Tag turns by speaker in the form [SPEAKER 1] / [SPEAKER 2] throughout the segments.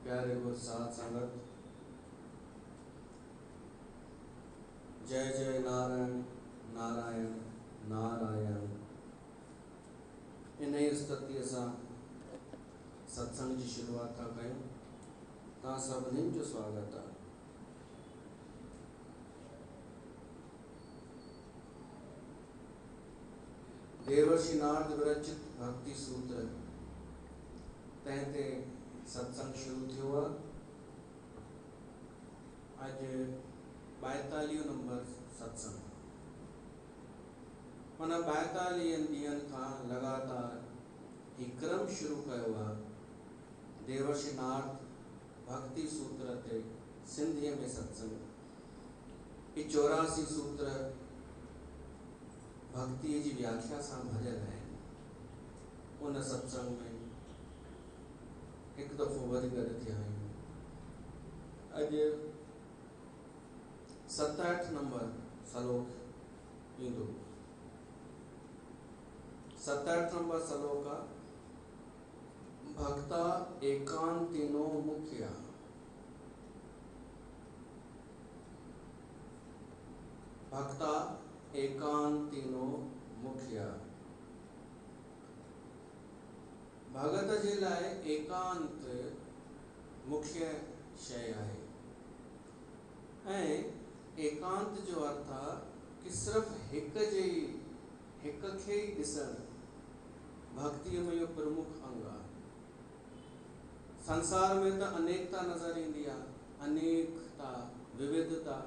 [SPEAKER 1] प्यारे गुरु साथ संगत, जय जय नारायण नारायण नारायण। इन स्तुति सां सत्संग की शुरुआत था कयूं। तव्हां सभिनी जो स्वागत है। देवर्षि नारद विरचित भक्ति सूत्र तहते सत्संग शुरू थियो आहे। अज 42 नंबर सत्संग, माना 42 ॾींहनि खां लगातार ही क्रम शुरू कयो आहे। देवर्षि नारद भक्ति सूत्र ते सिंधीअ में सत्संग, ये 84 सूत्र भक्ति जी व्याख्या सां भरियल आहिनि। उन सत्संग में एक दफ़ो वरी गॾु थिया आहियूं। अॼु 67 नंबर श्लोक ईंदो। 67 नंबर श्लोक आहे, भक्ता एकांतिनो मुख्या। भक्ता एकांतिनो मुख्या। भगत जे लाइ एकांत मुख्य शय आहे। ऐं एकांत जो अर्थ आहे कि सिर्फ हिक खे ही ॾिसण। भक्ति में यो प्रमुख अंग आहे। संसार में तो अनेकता नजर ईंदी आहे, अनेकता विविधता।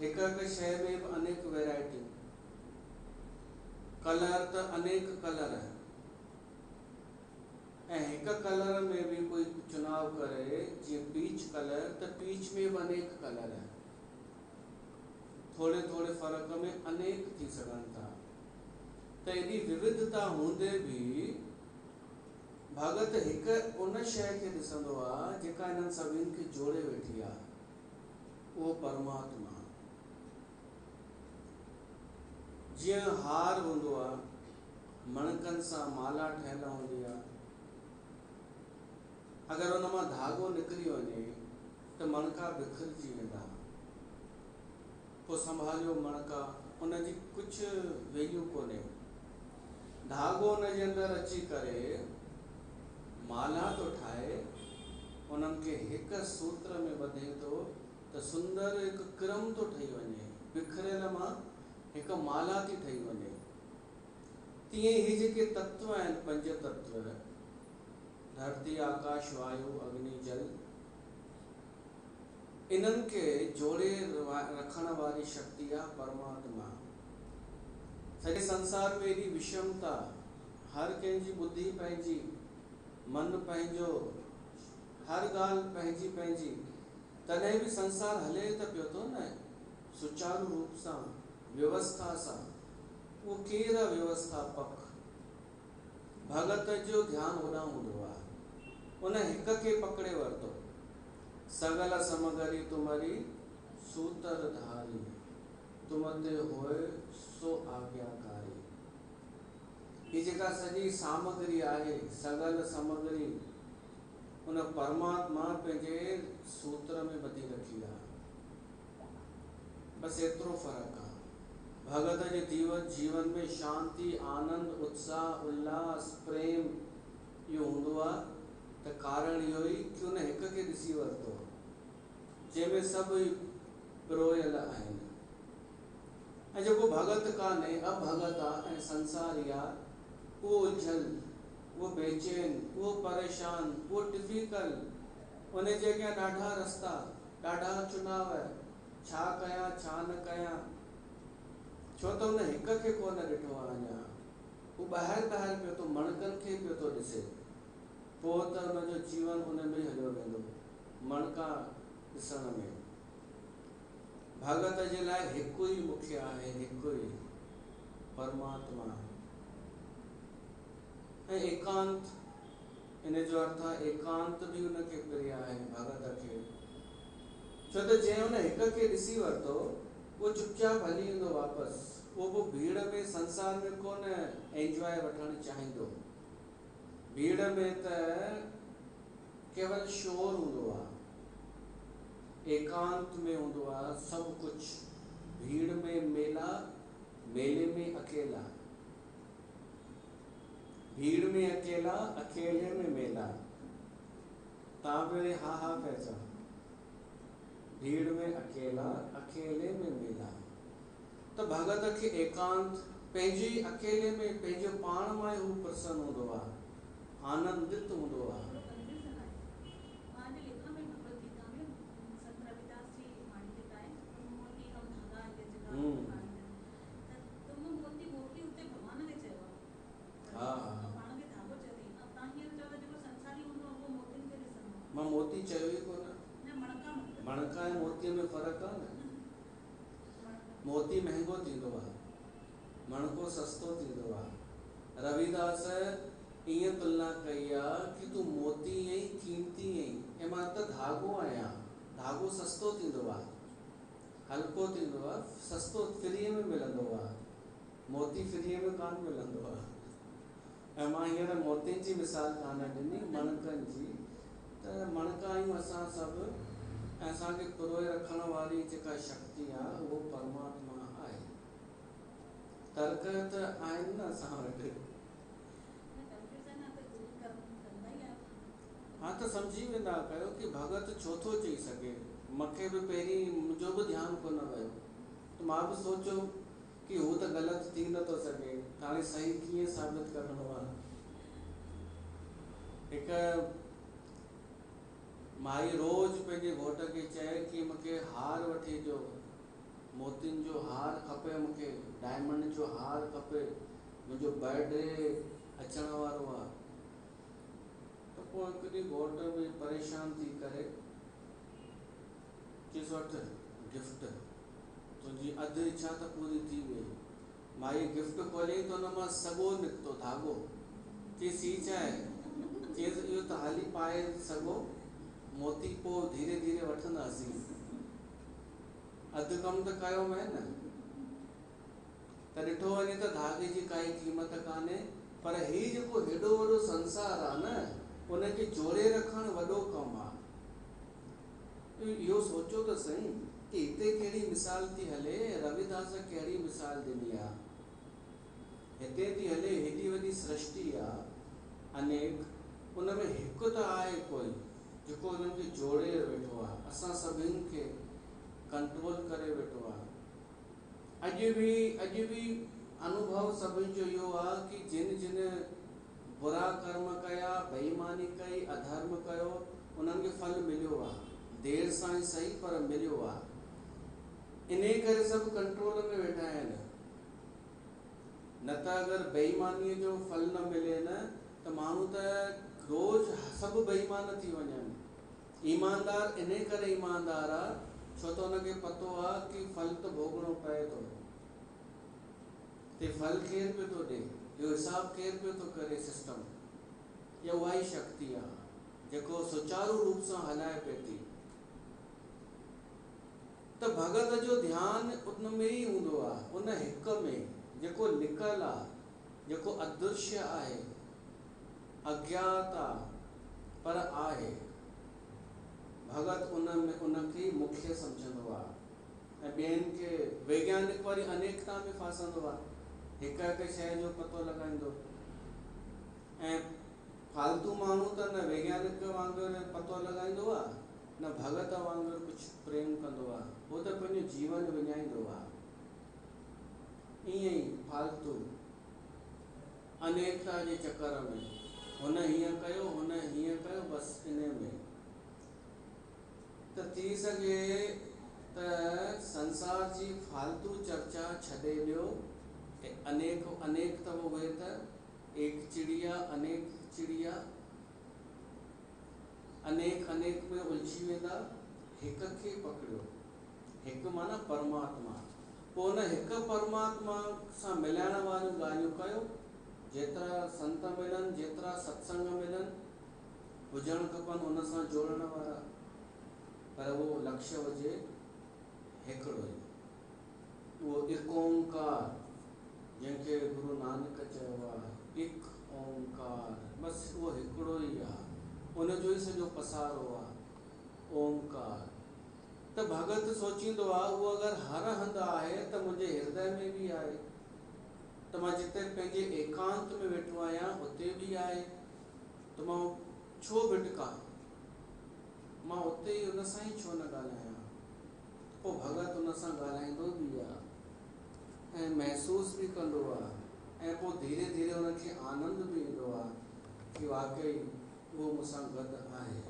[SPEAKER 1] हिक शय में भी अनेक वैरायटी। कलर तो अनेक कलर है। एक कलर में भी कोई चुनाव करे, जी पीच कलर, तो पीच में भी अनेक कलर है। थोड़े थोड़े फर्क में अनेक थी सकन था। तो एडी विविधता होंदे भी भगत एक उन शय के ॾिसंदो आहे जेका इन्हनि सभिनि खे जोड़े वेठी आहे, वो परमात्मा। जीअं हार हूंदो आहे, मणकनि सां माला ठहियल हूंदी आहे, अगरि उन मां धागो निकिरी वञे त मणका बिखरजी वेंदा, पोइ संभालियो मणका, उनजी कुझु वैल्यू कोन्हे। धागो उनजे अंदरि अची करे माला थो ठाहे, उन्हनि खे हिकु सूत्र में ॿधे थो त सुंदर हिकु क्रम थो ठही वञे, बिखरियल मां हिकु माला थी ठही वञे। तीअं ही जेके तत्व आहिनि, पंज तत्व, धरती आकाश वायु अग्नि जल, इन्हनि खे जोड़े रखण वारी शक्ति आहे परमात्मा। सॼे संसार में एॾी विषमता, हर कंहिंजी बुद्धि पंहिंजी, मन पंहिंजो, हर ॻाल्हि पंहिंजी पंहिंजी, तॾहिं बि संसार हले त पियो थो न सुचारू रूप सां, व्यवस्था सां। उहो केरु आहे व्यवस्थापक? भगत जो ध्यानु होॾां हूंदो आहे, उन हिक खे पकड़े वरितो, सगल समगरी तुम्हारी सूत्रधारी, तुम ते होए सो आज्ञाकारी। ही जेका सॼी सामग्री आहे, सगल समगरी, उन परमात्मा पंहिंजे सूत्र में ॿधी रखी आहे। बस एतिरो फ़र्क़ु आहे। भगत जे जीवन में शांति, आनंद, उत्साह, उल्लास, प्रेम इहो हूंदो आहे त कारण इहो ई कि उन हिक खे ॾिसी वरितो, जंहिंमें सभु पिरोयल आहिनि। ऐं जेको भगत कान्हे, अभगत आहे ऐं संसारी आहे, उहो उलझल, उहो बेचैन, उहो परेशान, उहो डिफिकल्ट, उन जे अॻियां ॾाढा रस्ता, ॾाढा चुनाव, छा कयां छा न कयां, छो त हुन हिक खे कोन ॾिठो आहे अञा। हू ॿाहिरि पियो थो, मणकनि खे पियो थो ॾिसे, पोइ त हुनजो जीवन उन में हलियो वेंदो, मणका ॾिसण में। भगत जे लाइ हिकु ई मुख्य आहे, हिकु ई परमात्मा। ऐं एकांत, इन जो अर्थ आहे एकांत बि हुनखे प्रिय आहे भगत खे, छो त जंहिं हुन हिक खे ॾिसी वरितो वो चुपचाप हली वेंदो वापसि। वो भीड़ में, संसार में कोन एंजॉय वठणु चाहींदो। भीड़ में त केवल शोर हूंदो आहे, एकांत में हूंदो आहे सभु कुझु। भीड़ में मेला, मेले में अकेला, भीड़ में अकेला, अकेले में मेला। तव्हां पहिरीं हा हा पिया चओ, भीड़ में अकेला, अकेले में मेला। तो भगत खे एकांत, पंहिंजे अकेले में, पंहिंजो पाण मां हू प्रसन्न हूंदो आहे, आनंदित हूंदो आहे। मां मोती चयो ई कोन, मणका ऐं मोतीअ में फ़र्क़ु आहे न। मोती महांगो थींदो आहे, मणको सस्तो थींदो आहे। रविदास ईअं तुलना कई आहे कि तूं मोती ऐं कीमती ऐं मां त धागो आहियां। धागो सस्तो थींदो आहे, हल्को थींदो आहे, सस्तो फ्रीअ में मिलंदो आहे। मोती फ्रीअ में कान मिलंदो आहे। ऐं मां हींअर मोतियुनि जी मिसाल कान ॾिनी, मणकनि जी। त मणका आहियूं असां सभु, ऐं असांखे पिरोए रखण वारी जेका शक्ति आहे उहो परमात्मा आहे। तर्क त आहिनि न असां वटि। हा त सम्झी वेंदा कयो कि भगत छो थो चई सघे। मूंखे बि पहिरीं मुंहिंजो बि ध्यानु कोन वियो, त मां बि सोचियो कि हू त ग़लति थी नथो सघे, हाणे सही कीअं साबित करणो आहे। हिकु माई रोज़ पंहिंजे घोट खे चए कि मूंखे हार वठी ॾियो, मोतियुनि जो हार खपे, मूंखे डायमंड जो हार खपे, मुंहिंजो बर्थडे अचण वारो आहे। त पोइ हिकु ॾींहुं घोट बि परेशान थी करे चयसि वठि गिफ्ट, तुंहिंजी अधु इच्छा त पूरी थी वई। माई गिफ्ट खोलियईं त हुन मां सॻो निकितो, धागो। चयसि हीउ छा आहे? चयसि इहो त हाली पाए सॻो, मोती पोइ धीरे धीरे वठंदासीं, अधु कमु त कयो मैं न। त ॾिठो वञे त धागे जी काई क़ीमत कान्हे, पर ही जेको हेॾो वॾो संसार आहे न, उनखे जोड़े रखणु वॾो कमु आहे। इहो सोचो त सही कि हिते कहिड़ी मिसाल थी हले, रविदास कहिड़ी मिसाल ॾिनी आहे। हिते थी हले हेॾी वॾी सृष्टि आहे अनेक, उन में हिकु त आहे कोई जेको उन्हनि खे जोड़े वेठो आहे, असां सभिनि खे कंट्रोल करे वेठो आहे। अॼु भी अनुभव सभिनि जो इहो आहे कि जिन जिन बुरा कर्म कया, बेईमानी कई, अधर्म कयो, उन्हनि खे फल मिलियो आहे, देर सां ई सही पर मिलियो आहे। इन करे सभु कंट्रोल में वेठा आहिनि। न त अगरि बेईमानीअ जो फल न मिले न त माण्हू त रोज़ सभु बेईमान थी वञनि। ईमानदार इन करे ईमानदार आहे छो त हुनखे पतो आहे कि फल त भोगणो पए थो। ते फल केरु पियो थो ॾे, इहो हिसाब केरु पियो थो करे सिस्टम, या उहा ई शक्ति आहे जेको सुचारू रूप सां हलाए पई थी। त भगत जो ध्यानु उन में ई हूंदो आहे, उन हिक में जेको लिकल आहे, जेको अदृश्य आहे, अज्ञात आहे पर आहे। भगत उनखे मुख्य सम्झंदो आहे ऐं ॿियनि खे वैज्ञानिक वारी अनेकता में फासंदो आहे, हिक हिक शइ जो पतो लॻाईंदो। ऐं फालतू माण्हू त न वैज्ञानिक वांगुरु पतो लॻाईंदो आहे, न भगत वांगुरु कुझु प्रेम कंदो आहे, उहो त पंहिंजो जीवन विञाईंदो आहे। ईअं ई फालतू अनेकता जे चकर में हुन हीअं कयो, हुन हीअं कयो, बसि इन में त थी सघे त संसार जी फालतू चर्चा छॾे ॾियो। अनेक उहे त एक चिड़िया अनेक चिड़िया, अनेक में उलझी वेंदा, हिक खे पकड़ियो। हिकु माना परमात्मा। पोइ हुन हिकु परमात्मा सां मिलाइण वारियूं ॻाल्हियूं कयो। जेतिरा संत मिलनि, जेतिरा सत्संग मिलनि, हुजणु खपनि हुन सां जोड़ण वारा, पर उहो लक्ष्य हुजे हिकिड़ो ई, उहो हिकु ओंकार, जंहिंखे गुरु नानक चयो आहे, हिकु ओंकार, बसि उहो हिकिड़ो ई आहे, उनजो ई सॼो पसारो आहे, ओंकार। त भगत सोचींदो आहे उहो अगरि हर हंधि आहे त मुंहिंजे हृदय में बि आहे, त मां जिते पंहिंजे एकांत में वेठो आहियां उते बि आहे, त मां छो भिटका, मां उते ई उन सां ई छो न ॻाल्हायां। पोइ भगत उन सां ॻाल्हाईंदो बि आहे ऐं महसूस भी कंदो आहे, ऐं पोइ धीरे धीरे उनखे आनंद भी ईंदो आहे कि वाकई उहो मूंसां गॾु आहे।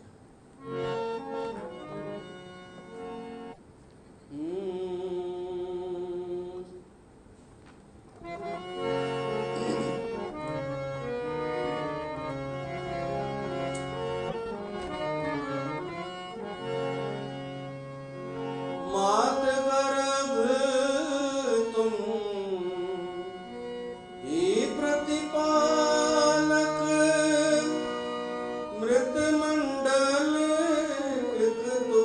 [SPEAKER 2] मृत मंडल एक तो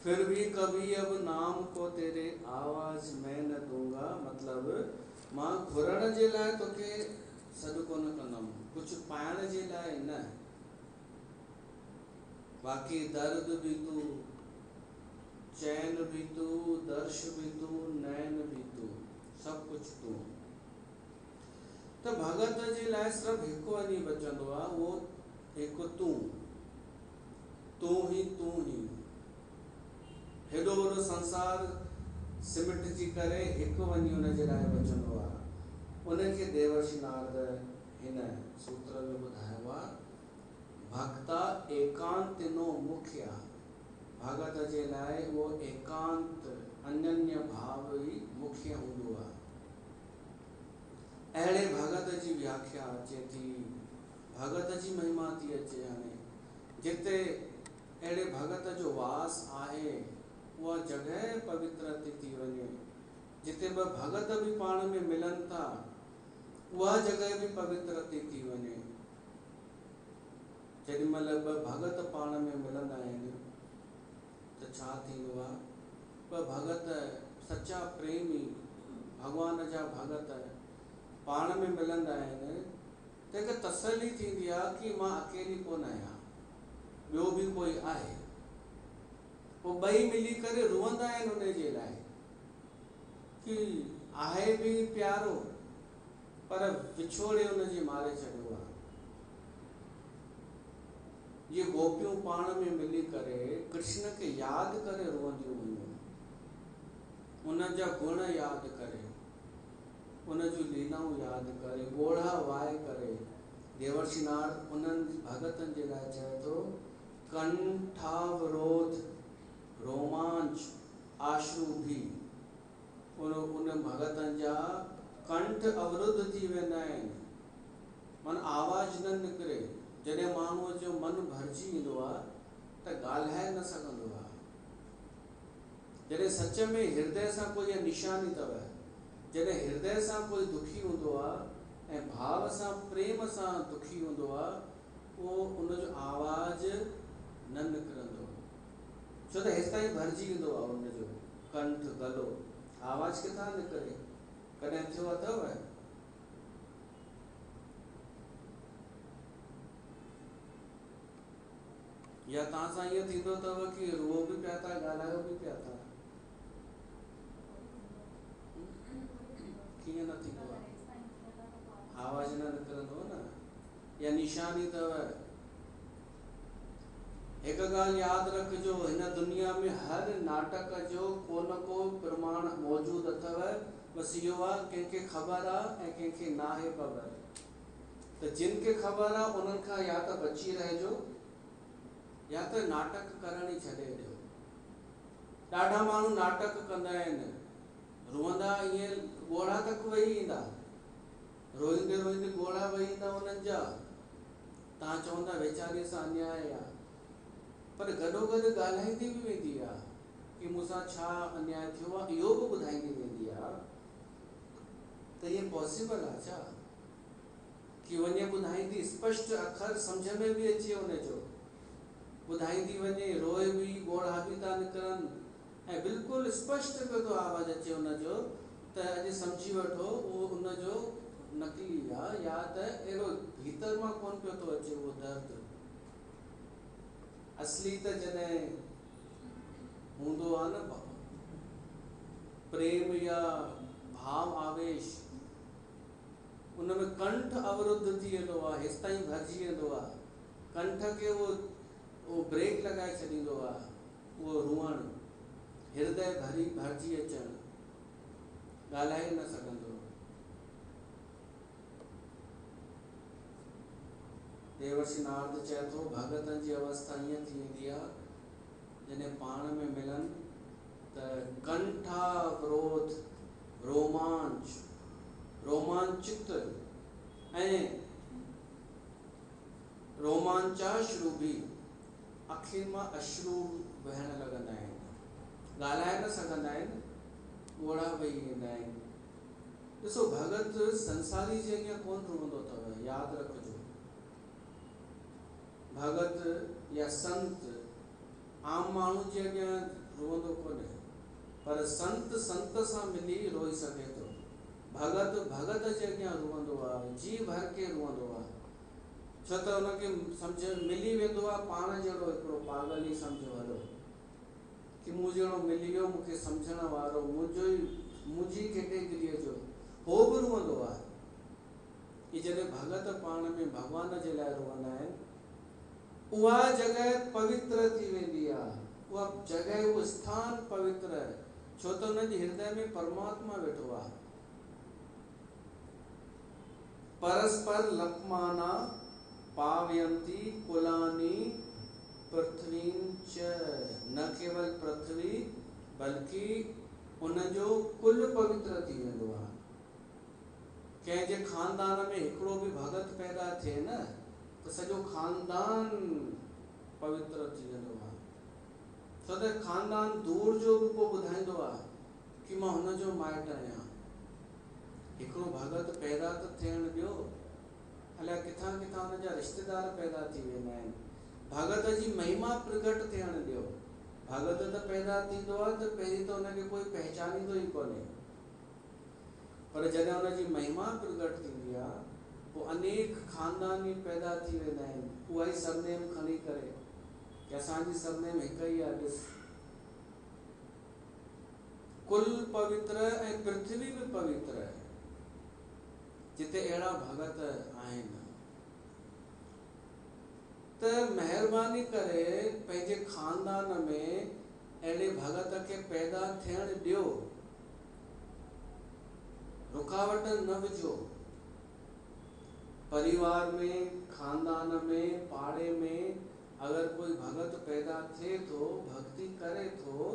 [SPEAKER 1] फिर भी कभी अब नाम को तेरे आवाज में न दूंगा, मतलब मां घुरण जे लाइ तोखे सॾु कोन कंदुमि, कुझु पाइण जे लाइ न, बाक़ी दर्द भी तू चैन भी तू, दर्श भी तू, नैन भी तू, सब कुछ तू। तो भगत जे लाइ सिर्फ़ु हिकु वञी बचंदो आहे, उहो हिकु तू ही तू ही। हेॾो वॾो संसार सिमटजी करे हिकु वञी हुनजे लाइ बचंदो आहे। उनखे देवर्षि नारद हिन सूत्र में ॿुधायो आहे, भक्ता एकांतिनो मुख्य। भगत जे लाइ उहो एकांत अनन्य भाव ई मुख्य हूंदो आहे। अहिड़े भगत जी व्याख्या अचे थी, भगत जी महिमा थी अचे। हाणे जिते अहिड़े भगत जो वास आहे, उहा जॻह पवित्र थी वञे। जिते ॿ भगत बि पाण में मिलनि था, उहा जॻह बि पवित्र थी वञे। जेॾी महिल ॿ भगत पाण में मिलंदा आहिनि त छा थींदो आहे? ॿ भगत सचा प्रेमी भॻवान जा भगत पाण में मिलंदा आहिनि त हिकु तसल्ली थींदी आहे कि मां अकेली कोन आहियां, ॿियो बि कोई आहे। पोइ ॿई मिली करे रुअंदा आहिनि उन जे लाइ कि आहे बि प्यारो, पर विछोड़े उनजी मारे छॾियो आहे। ये गोपियूं पाण में मिली करे कृष्ण खे यादि करे रुअंदियूं हुयूं, उन जा गुण यादि करे, उन जूं लीलाऊं यादि करे, ॻोढ़ा वाए करे। देवर्षि नारद उन्हनि भगतनि जे लाइ चए थो, कंठावरोध रोमांच आशु भी। उन भगतनि जा कंठ अवरुद्ध थी वेंदा आहिनि, मन आवाज़ न निकिरे। जॾहिं माण्हूअ जो मन भरिजी ईंदो आहे त ॻाल्हाए न सघंदो आहे। जॾहिं सच में हृदय सां कोई निशानी अथव, जॾहिं हृदय सां कोई दुखी हूंदो आहे ऐं भाव सां प्रेम सां दुखी हूंदो आहे, उहो उनजो आवाज़ न निकिरंदो, छो त हेसि ताईं भरिजी ईंदो आहे उनजो कंठ गलो। आवाज़ किथां निकिरे? कॾहिं थियो अथव? या तव्हां सां ईअं थींदो अथव कि रुओ बि पिया था, ॻाल्हायो बि पिया था? कीअं न थींदो आहे? आवाज़ न निकिरंदो न। या निशानी अथव। हिकु ॻाल्हि यादि रखिजो, हिन दुनिया में हर नाटक जो को न को प्रमाण मौजूदु अथव। बसि इहो आहे कंहिंखे ख़बर आहे ऐं कंहिंखे नाहे ख़बर। त जिन खे ख़बर आहे उन्हनि खां या त बची रहिजो या त नाटक करण ई छॾे ॾियो। ॾाढा माण्हू नाटक कंदा आहिनि, रुअंदा ईअं ॻोढ़ा तक वेही ईंदा, रोईंदे रोईंदे ॻोढ़ा वेही ईंदा उन्हनि जा। तव्हां चवंदा वीचारीअ सां अन्याय आहे, पर गॾोगॾु ॻाल्हाईंदी बि वेंदी आहे कि मूंसां छा अन्याय थियो आहे, इहो बि ॿुधाईंदी वेंदी आहे। त इहे पॉसिबल आहे छा कि वञे ॿुधाईंदी, स्पष्ट अखर सम्झ में बि अचे उनजो, ॿुधाईंदी वञे, रोए बि, ॻोढ़ा बि था निकिरनि ऐं बिल्कुलु स्पष्ट पियो थो आवाज़ अचे उनजो, त अॼु सम्झी वठो उहो उनजो नकली आहे या त अहिड़ो भीतर मां कोन पियो थो अचे उहो दर्द। असली त जॾहिं हूंदो आहे न प्रेम या भाव आवेश, उनमें कंठ अवरुद्ध थी वेंदो आहे, हेसि ताईं भरिजी वेंदो आहे। कंठ खे उहो ब्रेक लॻाए छॾींदो आहे, उहो रुअणु, हृदय भरिजी अचणु, ॻाल्हाए न सघंदो। देवर्षि नारद चए थो, भगतनि जी अवस्था ईअं थी वेंदी आहे जॾहिं पाण में मिलनि त कंठावरोध रोमांचित ऐं रोमांचाश्रु भी, अखियुनि मां अश्रू वहण लॻंदा आहिनि, ॻाल्हाए न सघंदा आहिनि, ॻोढ़ा वेही वेंदा आहिनि। ॾिसो, भगत संसारी जे अॻियां कोन रुअंदो अथव, यादि रखिजो। भगत या संत आम माण्हू जे अॻियां रुअंदो कोन्हे, पर संत सां मिली रोई सघे थो। भगत जे अॻियां रुअंदो आहे, जी भर के रुअंदो आहे, छो त हुनखे सम्झ मिली वेंदो आहे पाण जहिड़ो हिकिड़ो पागल ई सम्झो हलो कि मूं जहिड़ो मिली वियो मूंखे सम्झण वारो, मुंहिंजी कैटेगरीअ जो, हो बि रुअंदो आहे। कि जॾहिं भगत पाण में भॻवान जे लाइ रुअंदा आहिनि, उहा जॻह पवित्र थी वेंदी आहे, उहा जॻह, उहो स्थान पवित्र आहे, छो त हुन जे हृदय में परमात्मा वेठो आहे। परस्पर लपमाना पावयंती कुलानी पृथ्वीं च, न केवल पृथ्वी बल्कि उनजो कुल पवित्र थी वेंदो आहे। कंहिंजे खानदान में हिकिड़ो भी भगत पैदा थिए न, तो सॼो खानदान पवित्र थी वेंदो आहे। छो त खानदान दूर जो भी को ॿुधाईंदो आहे कि मां हुनजो माइट आहियां। हिकिड़ो भगत पैदा त थियण ॾियो, अलाए किथां किथां हुनजा रिश्तेदार पैदा थी वेंदा आहिनि। भगत जी महिमा प्रकट थियण ॾियो। भगत त पैदा थींदो आहे त पहिरीं त हुनखे कोई पहचानींदो ई कोन्हे, पर जॾहिं हुनजी महिमा प्रकट थींदी आहे, पोइ अनेक खानदानी पैदा थी वेंदा आहिनि, उहा ई सरनेम खणी करे कि असांजी सरनेम हिकु ई आहे। ॾिस, कुल पवित्र ऐं पृथ्वी भी पवित्र आहे, जिते अहिड़ा भगत आहिनि। त महिरबानी करे पंहिंजे खानदान में अहिड़े भगत खे पैदा थियण ॾियो, रुकावट न विझो। परिवार में, खानदान में, पाड़े में अगर कोई भगत पैदा थिए थो, भक्ति करे थो,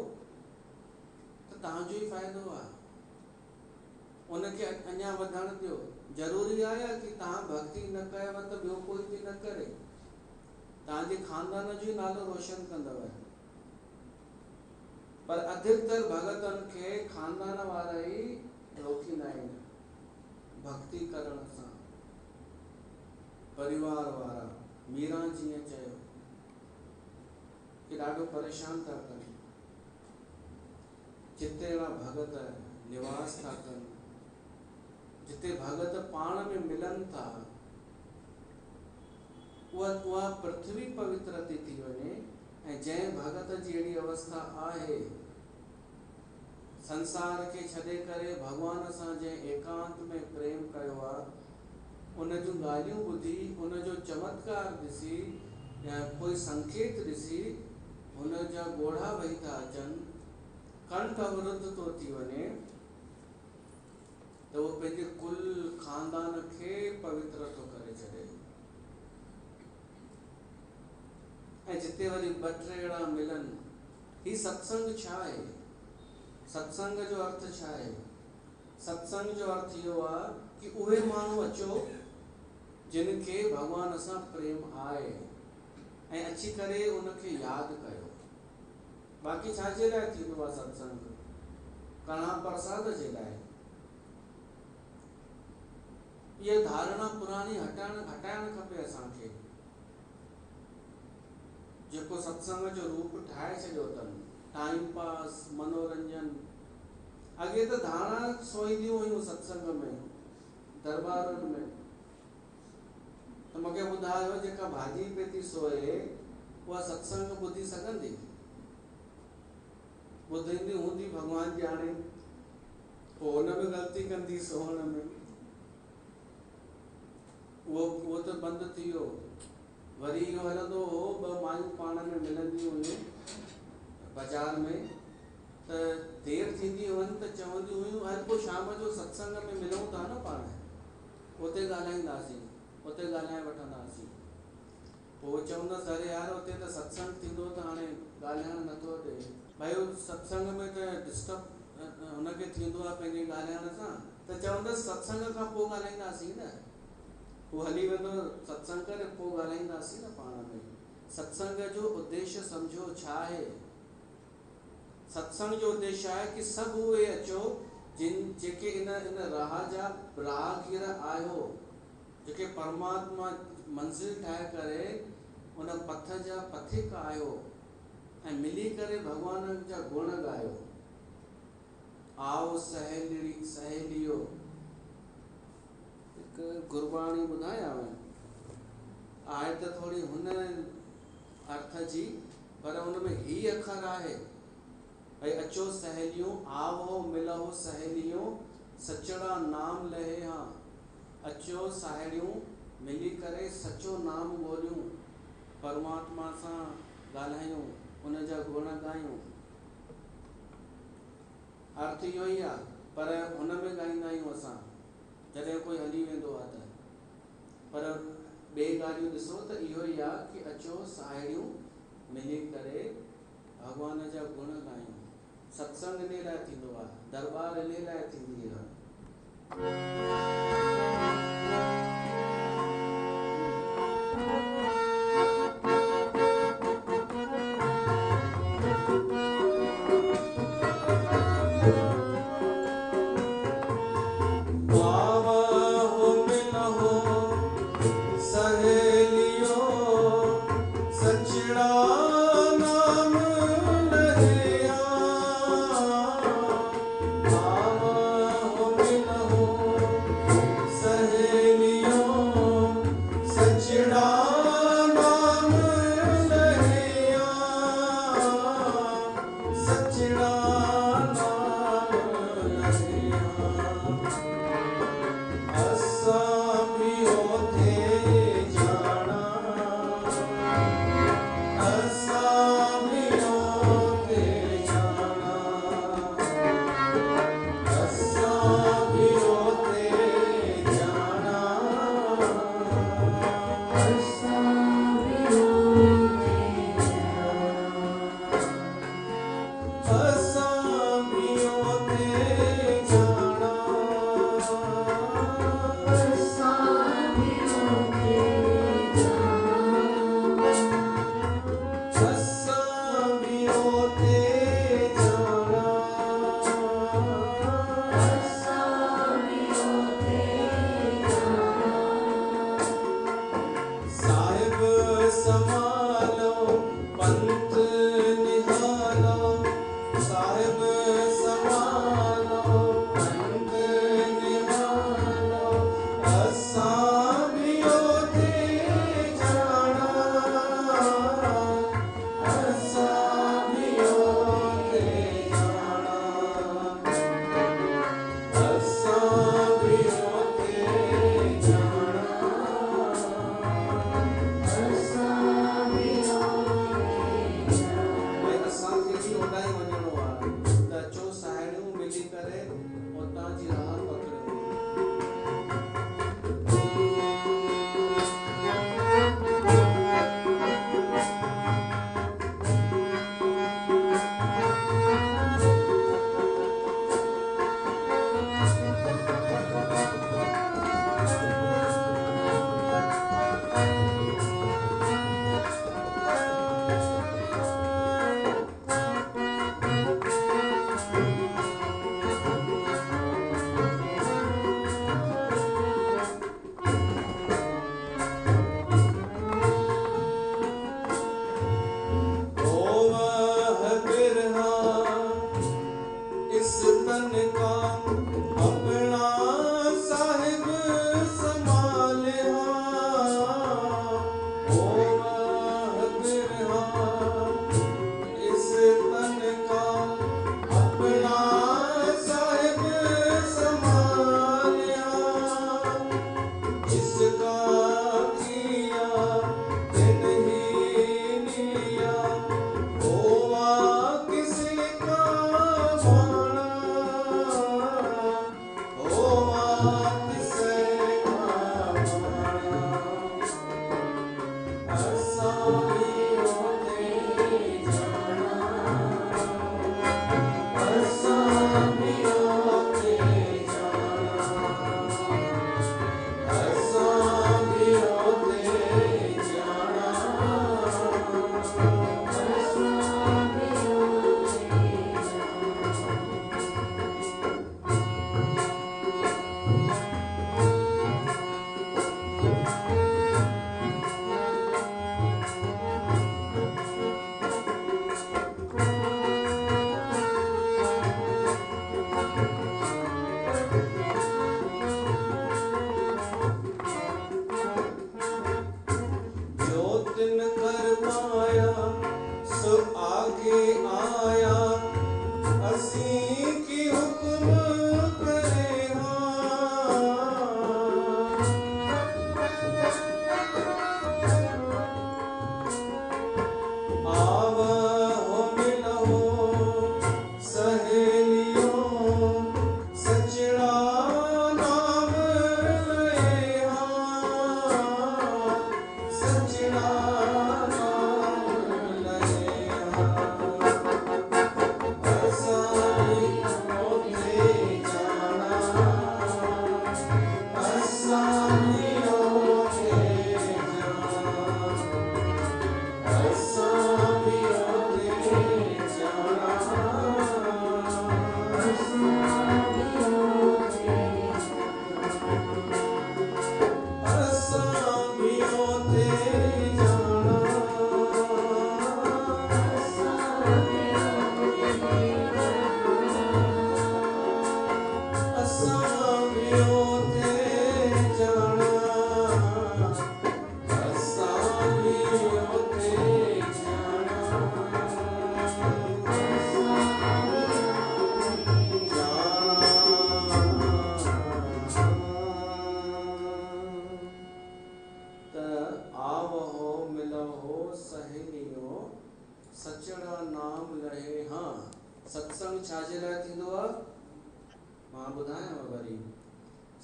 [SPEAKER 1] त तव्हांजो ई फ़ाइदो आहे। उनखे अञा वधण ॾियो। ज़रूरी आहे कि तव्हां भक्ति न कयव त ॿियो कोई बि न करे, तव्हांजे खानदान जो ई नालो रोशन कंदव। पर अधिकतर भगतनि खे खानदान वारा ई रोकींदा आहिनि भक्ति करण सां। परिवार वारा, मीरा जीअं चयो कि ॾाढो परेशान था कनि। जिते अहिड़ा भगत निवास था कनि, जिते भगत पाण में मिलन था, उहा पृथ्वी पवित्र थी वञे। ऐं जंहिं भगत जी अहिड़ी अवस्था आहे, संसार के छॾे करे भगवान सां जंहिं एकांत में प्रेम कयो आहे, उन जूं ॻाल्हियूं ॿुधी, उन जो चमत्कार ॾिसी या कोई संकेत ॾिसी हुन जा ॻोढ़ा वही था अचनि, कंठ अवरुद्ध थो थी वञे, त उहो पंहिंजे कुल खानदान खे पवित्र थो करे छॾे। ऐं जिते वरी ॿ टे अहिड़ा मिलनि, ही सत्संग छा आहे? सत्संग जो अर्थ छा आहे? सत्संग जो अर्थ इहो आहे कि उहे माण्हू अचो जिन खे भगवान सां प्रेम आहे, ऐं अची करे उनखे यादि कयो। बाक़ी छाजे लाइ थींदो आहे सत्संग? कणा प्रसाद जे लाइ। इहा धारणा पुराणी हटाइण खपे असांखे। जेको सत्संग जो रूप ठाहे छॾियो अथनि, टाइम पास, मनोरंजन। अॻे त धारणा सोईंदियूं हुयूं सत्संग में, दरबारुनि में। त मूंखे ॿुधायो, जेका भाॼी पे थी सोए, उहा सत्संग ॿुधी सघंदी? ॿुधंदी हूंदी, भॻवान ॼाणे। पोइ हुन में ग़लती कंदी सोहण में, उहो त बंदि थी वियो। वरी इहो हलंदो हो, ॿ मायूं पाण में मिलंदियूं हुयूं बाज़ार में, त देरि थींदी हुअनि त चवंदियूं हुयूं, हल पोइ शाम जो सत्संग में मिलूं था न पाण, उते ॻाल्हाईंदासीं, उते ॻाल्हाए वठंदासीं। पोइ चवंदसि, अरे यार उते त सत्संग थींदो त हाणे ॻाल्हाइण नथो ॾे। भाई सत्संग में त डिस्टर्ब हुनखे थींदो आहे पंहिंजे ॻाल्हाइण सां, त चवंदसि सत्संग खां पोइ ॻाल्हाईंदासीं न। हू हली वेंदो सत्संग करे, पोइ ॻाल्हाईंदासीं न पाण में। सत्संग जो उद्देश्य सम्झो छा आहे? सत्संग जो उद्देश्य आहे कि सभु उहे अचो जेके इन राह जा राहगीर आहियो, जेके परमात्मा मंज़िल ठाहे करे उन पथ जा पथिक आहियो, ऐं मिली करे भगवान जा गुण ॻायो। आओ सहेलियो, हिकु गुरबाणी ॿुधायांव, आहे त थोरी हुन अर्थ जी, पर हुन में ही अखर आहे भई अचो सहेलियूं, आवो मिलहो सहेलियूं, सचड़ा नाम लहे हाँ। अचो साहेड़ियूं मिली करे सचो नाम ॻोल्हियूं, परमात्मा सां ॻाल्हायूं, उन जा गुण ॻायूं। अर्थ इहो ई आहे, पर हुन में ॻाईंदा आहियूं असां जॾहिं कोई हली वेंदो आहे त। पर ॿिए ॻाल्हियूं ॾिसो त इहो ई आहे कि अचो साहेड़ियूं मिली करे भॻवान जा गुण ॻायूं। सत्संग इन लाइ थींदो आहे, दरबार इन लाइ थींदी आहे। की हुक्म करे आवहो मिलहो सहेलियों सचड़ा नाम लए सचड़ा नाम लए असाई ओथे जाना असाई ओथे जाना असाई ओथे जाना असाई ओथे आवहो मिलहो सहेलियों सचड़ा नाम लहे हाँ सत्संग छाजे लाइ थींदो आहे मां ॿुधायांव वरी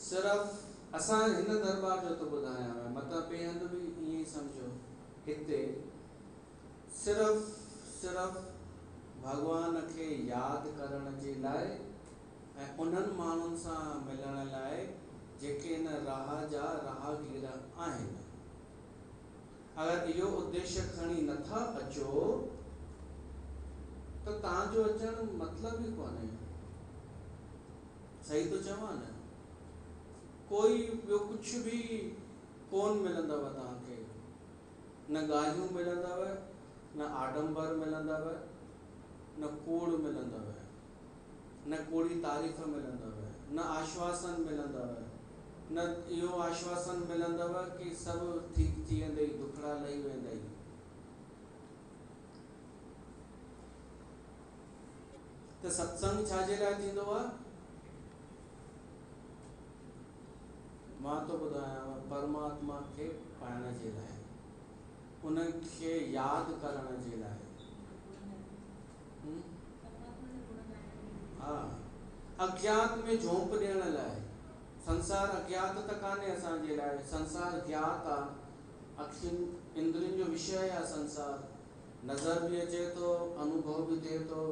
[SPEAKER 1] सिर्फ़ असां हिन दरबार जो तो ॿुधायांव मतां ॿिए हंधि बि ईअं ई सम्झो हिते सिर्फ़ भगवान खे यादि करण जे लाइ ऐं उन्हनि माण्हुनि सां मिलण लाइ जेके इन राह जा राहगीर आहिनि अगरि इहो उद्देश्य खणी नथा अचो त तव्हांजो अचणु मतिलब ई कोन्हे सही तो चवां न कोई ॿियो कुझु बि कोन मिलंदव तव्हांखे न ॻाल्हियूं मिलंदव न आडंबर मिलंदव न कूड़ मिलंदव न कूड़ी तारीफ़ मिलंदव न आश्वासन मिलंदव न इहो आश्वासन मिलंदव कि सभु ठीक थी वेंदई दुखड़ा लही वेंदई त सत्संग छाजे लाइ थींदो आहे मां तो ॿुधायांव परमात्मा खे पाइण जे लाइ उनखे यादि करण जे लाइ हा अज्ञात में झोंप ॾियण लाइ संसार अज्ञात त कान्हे असांजे लाइ संसार ज्ञात आहे अखियुनि इंद्रियुनि जो विषय आहे संसार नज़र भी अचे तो अनुभव भी थिए तो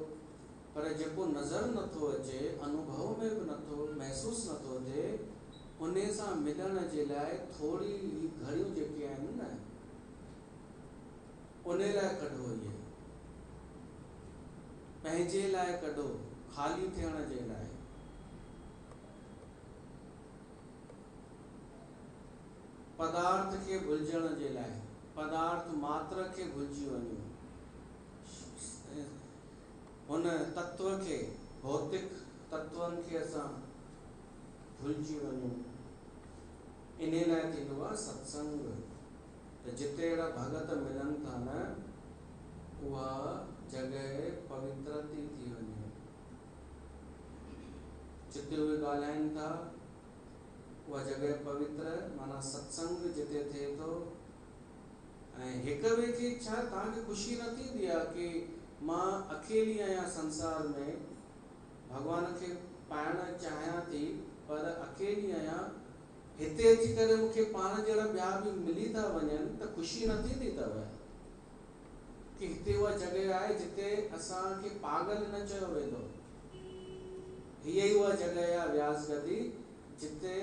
[SPEAKER 1] पर जेको नज़र नथो अचे अनुभव में भी नथो महसूस नथो थिए उन सां मिलण जे लाइ थोड़ी घड़ियूं जेके आहिनि न उन लाइ कढो इहे पंहिंजे लाइ कढो खाली थियण जे लाइ पदार्थ के भुलजण जे लाइ पदार्थ मात्र के भुलजी वञो उन तत्व के भौतिक तत्वनि के असां भुलजी वञो इन लाइ थींदो आहे सत्संग त जिते अहिड़ा भगत मिलनि था न उहा जॻह पवित्र थी वञे जिते उहे ॻाल्हाइनि था उहा जॻह पवित्र माना सत्संग जिते थिए थो ऐं हिक ॿिए खे छा तव्हांखे ख़ुशी न थींदी आहे कि मां अकेली आहियां संसार में भगवान खे पाइण चाहियां थी पर अकेली आहियां हिते अची करे मूंखे पाण जहिड़ा ॿिया बि मिली था वञनि त ख़ुशी न थींदी अथव कि हिते उहा जॻह आहे जिते असांखे पागल न चयो वेंदो हीअ ई उहा जॻह आहे व्यास गदी जिते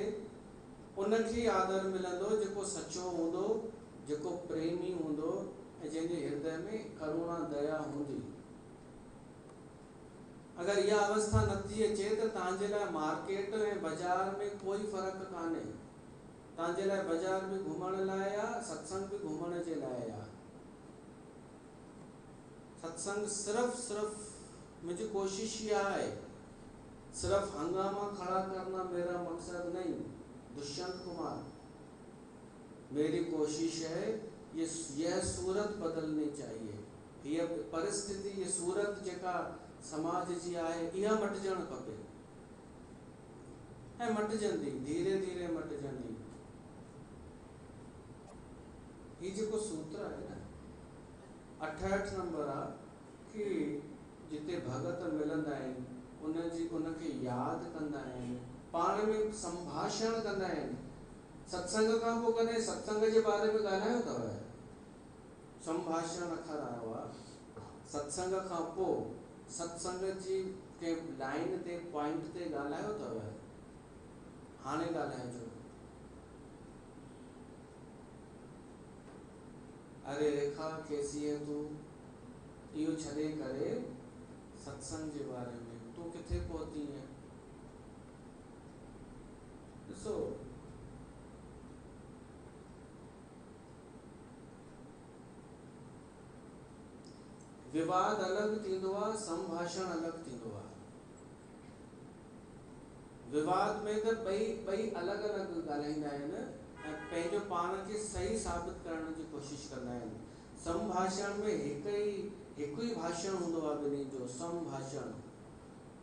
[SPEAKER 1] उनखे आदर मिलंदो जेको सचो हूंदो जेको प्रेमी हूंदो ऐं जंहिंजे हृदय में करुणा दया हूंदी अगर यह अवस्था नथी अचे त तव्हांजे लाइ मार्केट ऐं बाज़ार में कोई फ़र्क़ु कान्हे तव्हांजे लाइ बाज़ार बि घुमण लाइ आहे सत्संग बि घुमण जे लाइ आहे सत्संग सिर्फ मुझे कोशिश ये है सिर्फ हंगामा खड़ा करना मेरा मकसद नहीं दुष्यंत कुमार मेरी कोशिश है यह सूरत बदलनी चाहिए ये परिस्थिति ये सूरत जेका समाज जी आहे इहा मटिजणु खपे ऐं मटिजंदी, धीरे धीरे मटिजंदी। ही जेको सूत्र आहे न 68 नंबर आहे कि जिते भगत मिलंदा आहिनि उनखे यादि कंदा आहिनि, पाण में संभाषण कंदा आहिनि। सत्संग खां पोइ कॾहिं सत्संग जे बारे में ॻाल्हायो अथव? संभाषण अखर आयो आहे। सत्संग खां पोइ सत्संग जी कंहिं लाइन ते पॉइंट ते ॻाल्हायो अथव? हाणे ॻाल्हाइजो। अरे रेखा कैसी है तू, इहो छॾे करे सत्संग जे बारे में तूं किथे पहुती है। ॾिसो विवाद अलॻि थींदो आहे, संभाषण अलॻि थींदो आहे। विवाद में त ॿई अलॻि अलॻि ॻाल्हाईंदा आहिनि ऐं पंहिंजो पाण खे सही साबित करण जी कोशिश कंदा आहिनि। संभाषण में हिकु ई भाषण हूंदो आहे ॿिन्ही जो, संभाषण।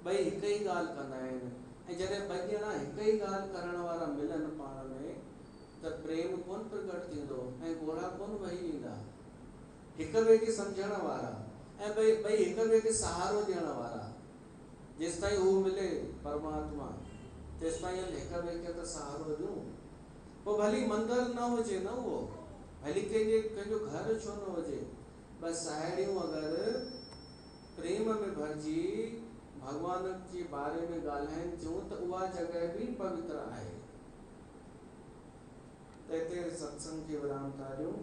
[SPEAKER 1] ॿई हिकु ई ॻाल्हि कंदा आहिनि ऐं जॾहिं ॿई ॼणा हिकु ई ॻाल्हि करण वारा मिलनि पाण में त प्रेम कोन प्रकट थींदो ऐं ॻोढ़ा कोन वही ईंदा। हिक ॿिए खे सम्झण वारा ऐं ॿई हिक ॿिए खे सहारो ॾियण वारा। जेसि ताईं हू मिले परमात्मा तेसि ताईं हिक ॿिए खे त सहारो ॾियूं। पोइ भली मंदरु न हुजे न, उहो भली कंहिंजो घर छो न हुजे, बस साहेड़ियूं अगरि प्रेम में भरिजी भगवान जे बारे में ॻाल्हाइनि थियूं त उहा जॻह बि पवित्र आहे। त हिते सत्संग खे विराम था ॾियूं।